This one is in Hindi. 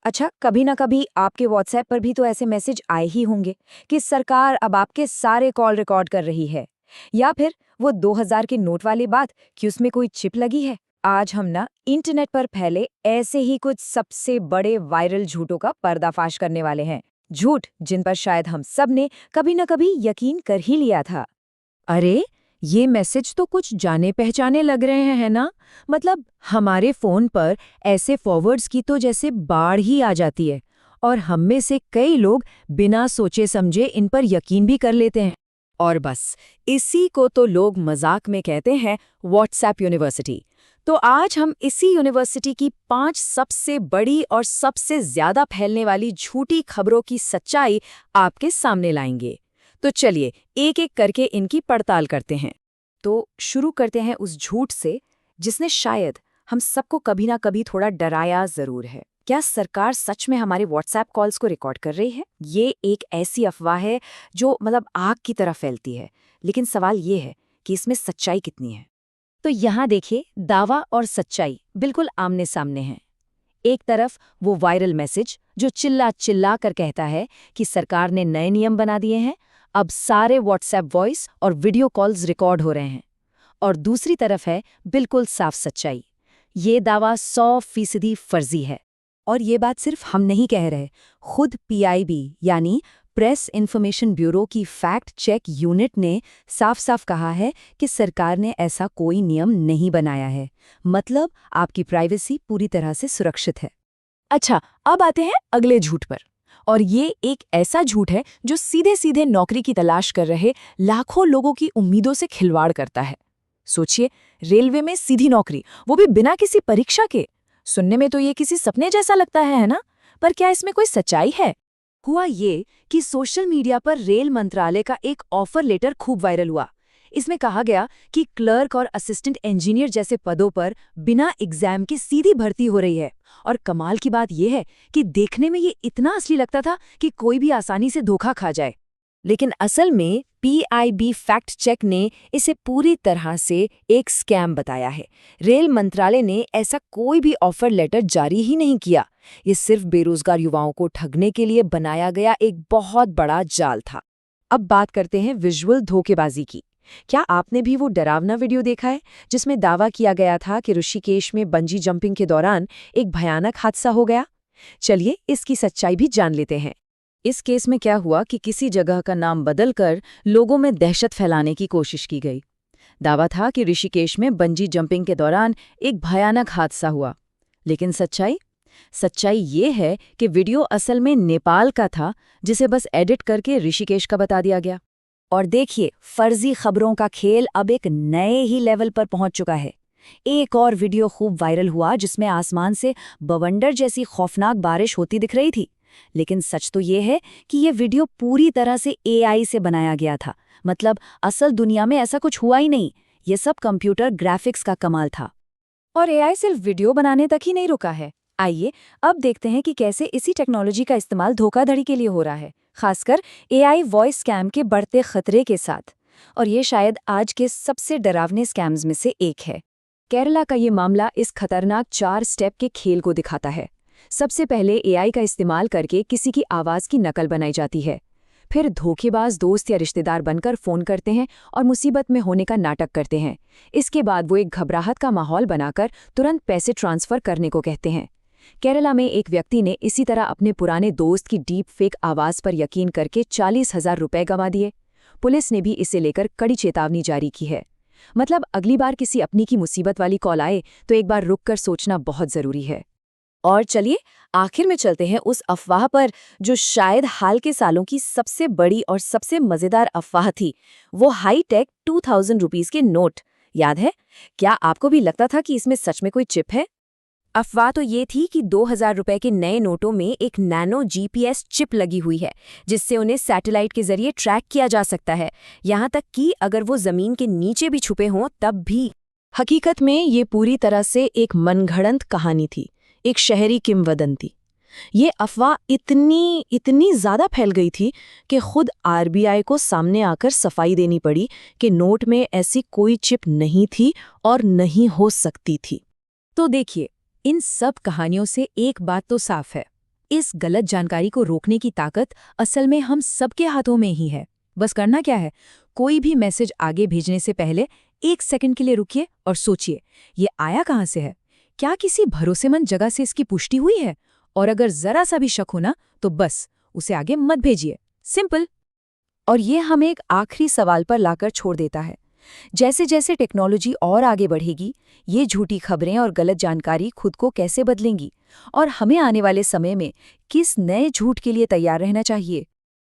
अच्छा, कभी ना कभी आपके व्हाट्सएप पर भी तो ऐसे मैसेज आए ही होंगे कि सरकार अब आपके सारे कॉल रिकॉर्ड कर रही है। या फिर वो 2000 के नोट वाली बात कि उसमें कोई चिप लगी है। आज हम ना इंटरनेट पर फैले ऐसे ही कुछ सबसे बड़े वायरल झूठों का पर्दाफाश करने वाले हैं। झूठ जिन पर शायद हम सब ने कभी ना कभी यकीन कर ही लिया था। अरे, ये मैसेज तो कुछ जाने पहचाने लग रहे हैं, है ना? मतलब हमारे फोन पर ऐसे फॉरवर्ड्स की तो जैसे बाढ़ ही आ जाती है और हम में से कई लोग बिना सोचे समझे इन पर यकीन भी कर लेते हैं। और बस इसी को तो लोग मजाक में कहते हैं व्हाट्सएप यूनिवर्सिटी। तो आज हम इसी यूनिवर्सिटी की 5 सबसे बड़ी और सबसे ज्यादा फैलने वाली झूठी खबरों की सच्चाई आपके सामने लाएंगे। तो चलिए एक एक करके इनकी पड़ताल करते हैं। तो शुरू करते हैं उस झूठ से जिसने शायद हम सबको कभी ना कभी थोड़ा डराया जरूर है। क्या सरकार सच में हमारे व्हाट्सएप कॉल्स को रिकॉर्ड कर रही है? ये एक ऐसी अफवाह है जो आग की तरह फैलती है, लेकिन सवाल ये है कि इसमें सच्चाई कितनी है। तो यहाँ देखिए, दावा और सच्चाई बिल्कुल आमने सामने हैं। एक तरफ वो वायरल मैसेज जो चिल्ला चिल्ला कर कहता है कि सरकार ने नए नियम बना दिए हैं, अब सारे व्हाट्सएप वॉइस और वीडियो कॉल्स रिकॉर्ड हो रहे हैं। और दूसरी तरफ है बिल्कुल साफ सच्चाई। ये दावा 100% फर्जी है। और ये बात सिर्फ हम नहीं कह रहे, खुद पीआईबी यानी प्रेस इन्फॉर्मेशन ब्यूरो की फैक्ट चेक यूनिट ने साफ साफ कहा है कि सरकार ने ऐसा कोई नियम नहीं बनाया है। मतलब आपकी प्राइवेसी पूरी तरह से सुरक्षित है। अच्छा, अब आते हैं अगले झूठ पर। और ये एक ऐसा झूठ है जो सीधे सीधे नौकरी की तलाश कर रहे लाखों लोगों की उम्मीदों से खिलवाड़ करता है। सोचिए, रेलवे में सीधी नौकरी, वो भी बिना किसी परीक्षा के। सुनने में तो ये किसी सपने जैसा लगता है ना? पर क्या इसमें कोई सच्चाई है? हुआ ये कि सोशल मीडिया पर रेल मंत्रालय का एक ऑफर लेटर खूब वायरल हुआ। इसमें कहा गया कि क्लर्क और असिस्टेंट इंजीनियर जैसे पदों पर बिना एग्जाम के सीधी भर्ती हो रही है। और कमाल की बात यह है कि देखने में ये इतना असली लगता था कि कोई भी आसानी से धोखा खा जाए। लेकिन असल में पीआईबी फैक्ट चेक ने इसे पूरी तरह से एक स्कैम बताया है। रेल मंत्रालय ने ऐसा कोई भी ऑफर लेटर जारी ही नहीं किया। ये सिर्फ बेरोजगार युवाओं को ठगने के लिए बनाया गया एक बहुत बड़ा जाल था। अब बात करते हैं विजुअल धोखेबाजी की। क्या आपने भी वो डरावना वीडियो देखा है जिसमें दावा किया गया था कि ऋषिकेश में बंजी जंपिंग के दौरान एक भयानक हादसा हो गया? चलिए इसकी सच्चाई भी जान लेते हैं। इस केस में क्या हुआ कि किसी जगह का नाम बदलकर लोगों में दहशत फैलाने की कोशिश की गई। दावा था कि ऋषिकेश में बंजी जंपिंग के दौरान एक भयानक हादसा हुआ। लेकिन सच्चाई ये है कि वीडियो असल में नेपाल का था, जिसे बस एडिट करके ऋषिकेश का बता दिया गया। और देखिए, फर्जी खबरों का खेल अब एक नए ही लेवल पर पहुंच चुका है। एक और वीडियो खूब वायरल हुआ जिसमें आसमान से बवंडर जैसी खौफनाक बारिश होती दिख रही थी। लेकिन सच तो ये है कि ये वीडियो पूरी तरह से एआई से बनाया गया था। मतलब असल दुनिया में ऐसा कुछ हुआ ही नहीं। ये सब कंप्यूटर ग्राफिक्स का कमाल था। और एआई सिर्फ वीडियो बनाने तक ही नहीं रुका है। आइए अब देखते हैं कि कैसे इसी टेक्नोलॉजी का इस्तेमाल धोखाधड़ी के लिए हो रहा है, खासकर एआई वॉइस स्कैम के बढ़ते खतरे के साथ। और ये शायद आज के सबसे डरावने स्कैम्स में से एक है। केरला का ये मामला इस खतरनाक 4 स्टेप के खेल को दिखाता है। सबसे पहले एआई का इस्तेमाल करके किसी की आवाज़ की नकल बनाई जाती है। फिर धोखेबाज दोस्त या रिश्तेदार बनकर फ़ोन करते हैं और मुसीबत में होने का नाटक करते हैं। इसके बाद वो एक घबराहट का माहौल बनाकर तुरंत पैसे ट्रांसफ़र करने को कहते हैं। केरला में एक व्यक्ति ने इसी तरह अपने पुराने दोस्त की डीप फेक आवाज़ पर यकीन करके 40,000 रुपए गंवा दिए। पुलिस ने भी इसे लेकर कड़ी चेतावनी जारी की है। मतलब अगली बार किसी अपनी की मुसीबत वाली कॉल आए तो एक बार रुक कर सोचना बहुत ज़रूरी है। और चलिए आखिर में चलते हैं उस अफवाह पर जो शायद हाल के सालों की सबसे बड़ी और सबसे मज़ेदार अफवाह थी। वो हाई-टेक 2000 रुपीज़ के नोट। याद है? क्या आपको भी लगता था कि इसमें सच में कोई चिप है? अफवाह तो ये थी कि 2000 रुपए के नए नोटों में एक नैनो जीपीएस चिप लगी हुई है, जिससे उन्हें सैटेलाइट के जरिए ट्रैक किया जा सकता है। यहाँ तक कि अगर वो जमीन के नीचे भी छुपे हों तब भी। हकीकत में ये पूरी तरह से एक मनगढ़ंत कहानी थी, एक शहरी किंवदंती। ये अफवाह इतनी ज़्यादा फैल गई थी कि खुद आरबीआई को सामने आकर सफाई देनी पड़ी कि नोट में ऐसी कोई चिप नहीं थी और नहीं हो सकती थी। तो देखिए, इन सब कहानियों से एक बात तो साफ है, इस गलत जानकारी को रोकने की ताकत असल में हम सबके हाथों में ही है। बस करना क्या है, कोई भी मैसेज आगे भेजने से पहले 1 सेकंड के लिए रुकिए और सोचिए, ये आया कहाँ से है? क्या किसी भरोसेमंद जगह से इसकी पुष्टि हुई है? और अगर जरा सा भी शक हो ना, तो बस उसे आगे मत भेजिए। सिंपल। और ये हमें एक आखिरी सवाल पर लाकर छोड़ देता है। जैसे जैसे टेक्नोलॉजी और आगे बढ़ेगी, ये झूठी खबरें और गलत जानकारी खुद को कैसे बदलेंगी, और हमें आने वाले समय में किस नए झूठ के लिए तैयार रहना चाहिए?